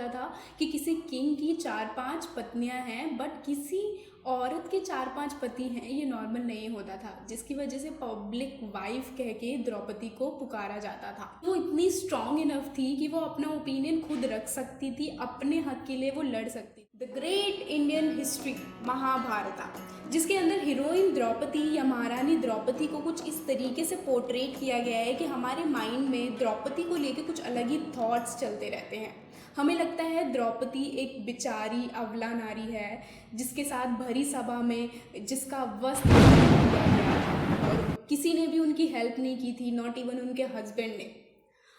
होता था कि किसी किंग की 4-5 पत्नियां हैं, बट किसी औरत के 4-5 पति हैं ये नॉर्मल नहीं होता था, जिसकी वजह से पब्लिक वाइफ कह के द्रौपदी को पुकारा जाता था। वो इतनी स्ट्रांग इनफ थी कि वो अपना ओपिनियन खुद रख सकती थी, अपने हक के लिए वो लड़ सकती। The great Indian history Mahabharata, जिसके अंदर हीरोइन द्रौपदी या महारानी द्रौपदी को कुछ इस तरीके से पोर्ट्रेट किया गया है कि हमारे माइंड में द्रौपदी को लेके कुछ अलग ही थॉट्स चलते रहते हैं। हमें लगता है द्रौपदी एक बेचारी अबला नारी है, जिसके साथ भरी सभा में जिसका वस्त्र किया गया था और किसी ने भी उनकी हेल्प नहीं की थी, नॉट इवन उनके हस्बैंड ने।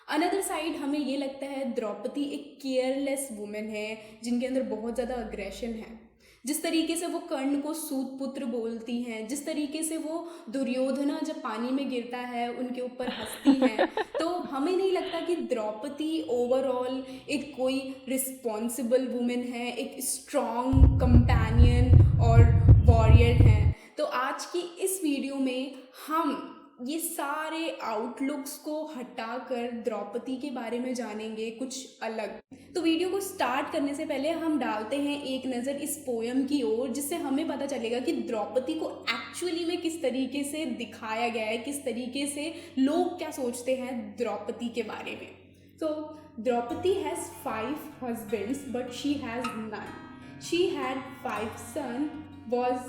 अनदर साइड हमें ये लगता है द्रौपदी एक केयरलेस वुमेन है, जिनके अंदर बहुत ज़्यादा अग्रेशन है। जिस तरीके से वो कर्ण को सूत पुत्र बोलती हैं, जिस तरीके से वो दुर्योधना जब पानी में गिरता है उनके ऊपर हंसती हैं, तो हमें नहीं लगता कि द्रौपदी ओवरऑल एक कोई रिस्पॉन्सिबल वुमेन है, एक स्ट्रॉन्ग कंपेनियन और वॉरियर हैं। तो आज की इस वीडियो में हम ये सारे आउटलुक्स को हटाकर द्रौपदी के बारे में जानेंगे कुछ अलग। तो वीडियो को स्टार्ट करने से पहले हम डालते हैं एक नज़र इस पोयम की ओर, जिससे हमें पता चलेगा कि द्रौपदी को एक्चुअली में किस तरीके से दिखाया गया है, किस तरीके से लोग क्या सोचते हैं द्रौपदी के बारे में। तो Draupadi has 5 husbands but she has none. She had 5 sons, was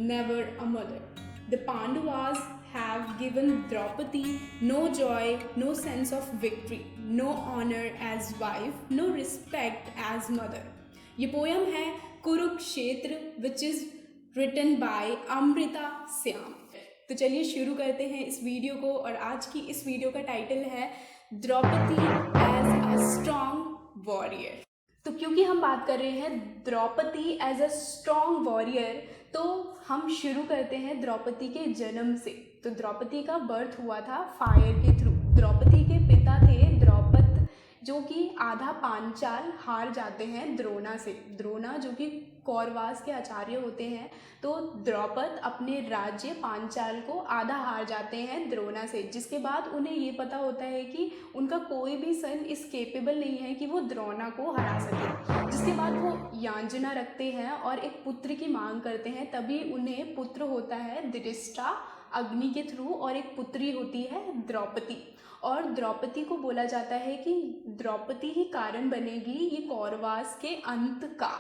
never a mother. The Pandavas have given Draupadi no joy, no sense of victory, no honor as wife, no respect as mother. ये poem है Kurukshetra, which is written by Amrita Shyam. तो चलिए शुरू करते हैं इस video को, और आज की इस वीडियो का टाइटल है Draupadi as a strong warrior. तो क्योंकि हम बात कर रहे हैं Draupadi as a strong warrior, तो हम शुरू करते हैं द्रौपदी के जन्म से। तो द्रौपदी का बर्थ हुआ था फायर के थ्रू। द्रौपदी के पिता थे द्रौपद, जो कि आधा पांचाल हार जाते हैं द्रोणा से। द्रोणा जो कि कौरवास के आचार्य होते हैं, तो द्रौपद अपने राज्य पांचाल को आधा हार जाते हैं द्रोणा से, जिसके बाद उन्हें ये पता होता है कि उनका कोई भी सन इस केपेबल नहीं है कि वो द्रोणा को हरा सके। जिसके बाद वो याचना रखते हैं और एक पुत्र की मांग करते हैं, तभी उन्हें पुत्र होता है धृष्टा अग्नि के थ्रू, और एक पुत्री होती है द्रौपदी। और द्रौपदी को बोला जाता है कि द्रौपदी ही कारण बनेगी ये कौरवास के अंत का।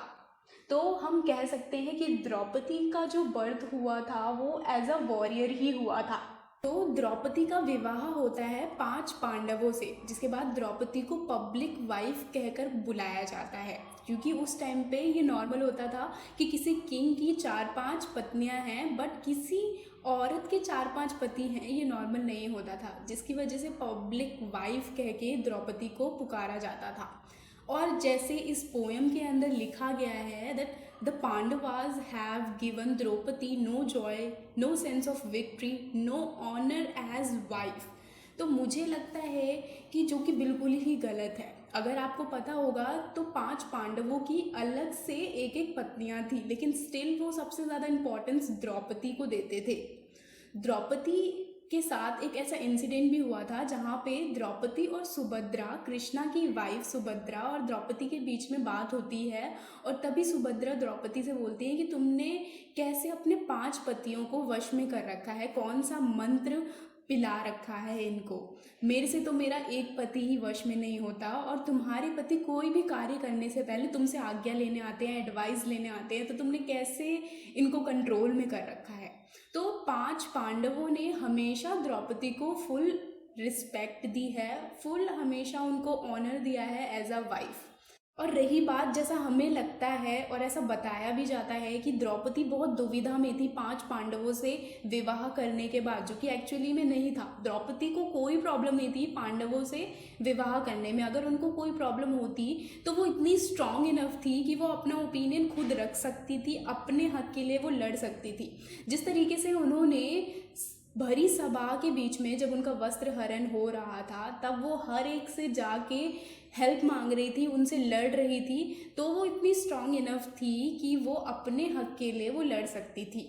तो हम कह सकते हैं कि द्रौपदी का जो बर्थ हुआ था वो एज अ वॉरियर ही हुआ था। तो द्रौपदी का विवाह होता है 5 पांडवों से, जिसके बाद द्रौपदी को पब्लिक वाइफ कहकर बुलाया जाता है, क्योंकि उस टाइम पे ये नॉर्मल होता था कि किसी किंग की 4-5 पत्नियां हैं, बट किसी औरत के 4-5 पति हैं ये नॉर्मल नहीं होता था, जिसकी वजह से पब्लिक वाइफ कह के द्रौपदी को पुकारा जाता था। और जैसे इस पोएम के अंदर लिखा गया है that the Pandavas have given Draupadi no joy, no sense of victory, no honour as wife. तो मुझे लगता है कि जो कि बिल्कुल ही गलत है। अगर आपको पता होगा तो 5 पांडवों की अलग से एक पत्नियां थी, लेकिन स्टिल वो सबसे ज़्यादा इम्पोर्टेंस द्रौपदी को देते थे। द्रौपदी के साथ एक ऐसा इंसिडेंट भी हुआ था जहाँ पे द्रौपदी और सुभद्रा, कृष्णा की वाइफ सुभद्रा और द्रौपदी के बीच में बात होती है, और तभी सुभद्रा द्रौपदी से बोलती है कि तुमने कैसे अपने 5 पतियों को वश में कर रखा है, कौन सा मंत्र पिला रखा है इनको। मेरे से तो मेरा एक पति ही वश में नहीं होता, और तुम्हारे पति कोई भी कार्य करने से पहले तुमसे आज्ञा लेने आते हैं, एडवाइस लेने आते हैं, तो तुमने कैसे इनको कंट्रोल में कर रखा है। तो 5 पांडवों ने हमेशा द्रौपदी को फुल रिस्पेक्ट दी है, फुल हमेशा उनको ऑनर दिया है एज अ वाइफ। और रही बात, जैसा हमें लगता है और ऐसा बताया भी जाता है कि द्रौपदी बहुत दुविधा में थी 5 पांडवों से विवाह करने के बाद, जो कि एक्चुअली में नहीं था। द्रौपदी को कोई प्रॉब्लम नहीं थी पांडवों से विवाह करने में। अगर उनको कोई प्रॉब्लम होती तो वो इतनी स्ट्रांग इनफ थी कि वो अपना ओपिनियन खुद रख सकती थी, अपने हक के लिए वो लड़ सकती थी। जिस तरीके से उन्होंने भरी सभा के बीच में जब उनका वस्त्र हरण हो रहा था, तब वो हर एक से जाके हेल्प मांग रही थी, उनसे लड़ रही थी, तो वो इतनी स्ट्रांग इनफ थी कि वो अपने हक के लिए वो लड़ सकती थी।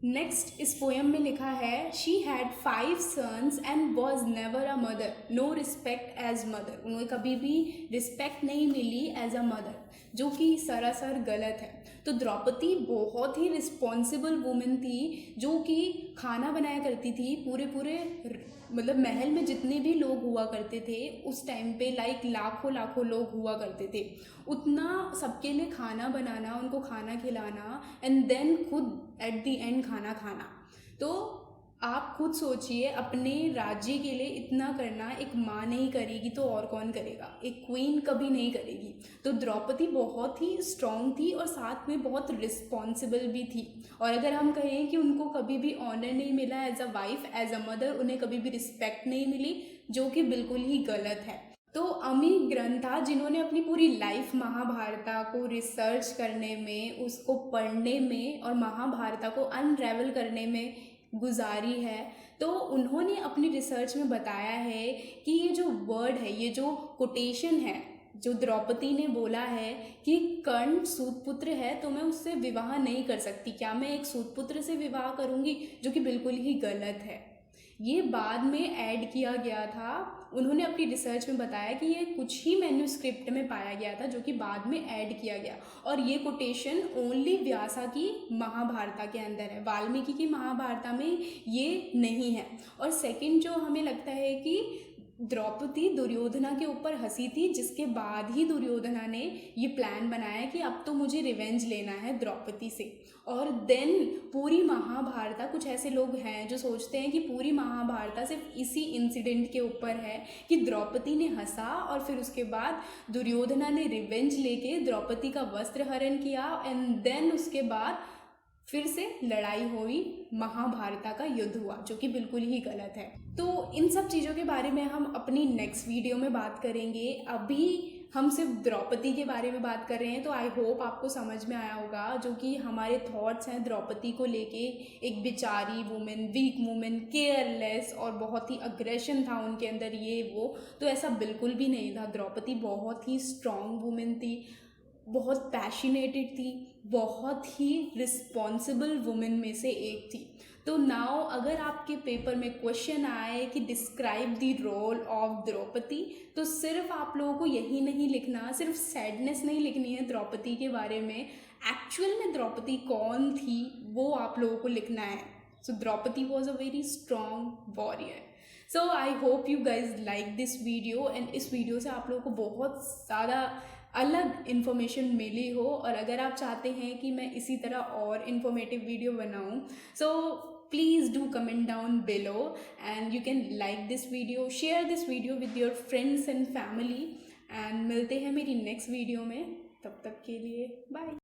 नेक्स्ट इस पोएम में लिखा है, she had 5 sons and was never a mother, no respect as mother. उन्हें कभी भी रिस्पेक्ट नहीं मिली एज अ मदर, जो कि सरासर गलत है। तो द्रौपदी बहुत ही रिस्पॉन्सिबल वुमेन थी, जो कि खाना बनाया करती थी। पूरे पूरे मतलब महल में जितने भी लोग हुआ करते थे उस टाइम पे, लाइक लाखों लाखों लोग हुआ करते थे, उतना सबके लिए खाना बनाना, उनको खाना खिलाना, एंड देन खुद एट द एंड खाना खाना। तो आप खुद सोचिए, अपने राज्य के लिए इतना करना एक माँ नहीं करेगी तो और कौन करेगा, एक क्वीन कभी नहीं करेगी। तो द्रौपदी बहुत ही स्ट्रांग थी और साथ में बहुत रिस्पॉन्सिबल भी थी। और अगर हम कहें कि उनको कभी भी ऑनर नहीं मिला as a wife, as a mother, उन्हें कभी भी रिस्पेक्ट नहीं मिली, जो कि बिल्कुल ही गलत है। तो अमी ग्रंथा, जिन्होंने अपनी पूरी लाइफ महाभारता को रिसर्च करने में, उसको पढ़ने में और महाभारता को अनरेवल करने में गुजारी है, तो उन्होंने अपनी रिसर्च में बताया है कि ये जो वर्ड है, ये जो कोटेशन है, जो द्रौपदी ने बोला है कि कर्ण सूतपुत्र है तो मैं उससे विवाह नहीं कर सकती, क्या मैं एक सूतपुत्र से विवाह करूंगी, जो कि बिल्कुल ही गलत है। ये बाद में ऐड किया गया था। उन्होंने अपनी रिसर्च में बताया कि ये कुछ ही मैन्यूस्क्रिप्ट में पाया गया था, जो कि बाद में ऐड किया गया। और ये कोटेशन ओनली व्यासा की महाभारता के अंदर है, वाल्मीकि की महाभारता में ये नहीं है। और सेकंड जो हमें लगता है कि द्रौपदी दुर्योधना के ऊपर हंसी थी, जिसके बाद ही दुर्योधना ने ये प्लान बनाया कि अब तो मुझे रिवेंज लेना है द्रौपदी से। और देन पूरी महाभारता, कुछ ऐसे लोग हैं जो सोचते हैं कि पूरी महाभारता सिर्फ इसी इंसिडेंट के ऊपर है कि द्रौपदी ने हंसा और फिर उसके बाद दुर्योधना ने रिवेंज लेके द्रौपदी का वस्त्र हरण किया, एंड देन उसके बाद फिर से लड़ाई हुई, महाभारता का युद्ध हुआ, जो कि बिल्कुल ही गलत है। तो इन सब चीज़ों के बारे में हम अपनी नेक्स्ट वीडियो में बात करेंगे। अभी हम सिर्फ द्रौपदी के बारे में बात कर रहे हैं, तो आई होप आपको समझ में आया होगा जो कि हमारे थॉट्स हैं द्रौपदी को लेके। एक बेचारी वुमेन, वीक वुमेन, केयरलेस, और बहुत ही अग्रेशन था उनके अंदर, ये वो। तो ऐसा बिल्कुल भी नहीं था। द्रौपदी बहुत ही स्ट्रांग वुमेन थी, बहुत पैशनेटेड थी, बहुत ही रिस्पॉन्सिबल वुमेन में से एक थी। तो नाउ अगर आपके पेपर में क्वेश्चन आए कि describe the role of Draupadi, तो सिर्फ आप लोगों को यही नहीं लिखना, सिर्फ सैडनेस नहीं लिखनी है द्रौपदी के बारे में, एक्चुअल में द्रौपदी कौन थी वो आप लोगों को लिखना है। So Draupadi was a very strong warrior. So I hope you guys like this video, and इस वीडियो से आप लोगों को बहुत ज़्यादा अलग इन्फॉर्मेशन मिली हो। और अगर आप चाहते हैं कि मैं इसी तरह और इन्फॉर्मेटिव वीडियो बनाऊं, so please do comment down below, and you can like this video, share this video with your friends and family. And मिलते हैं मेरी नेक्स्ट वीडियो में, तब तक के लिए बाय।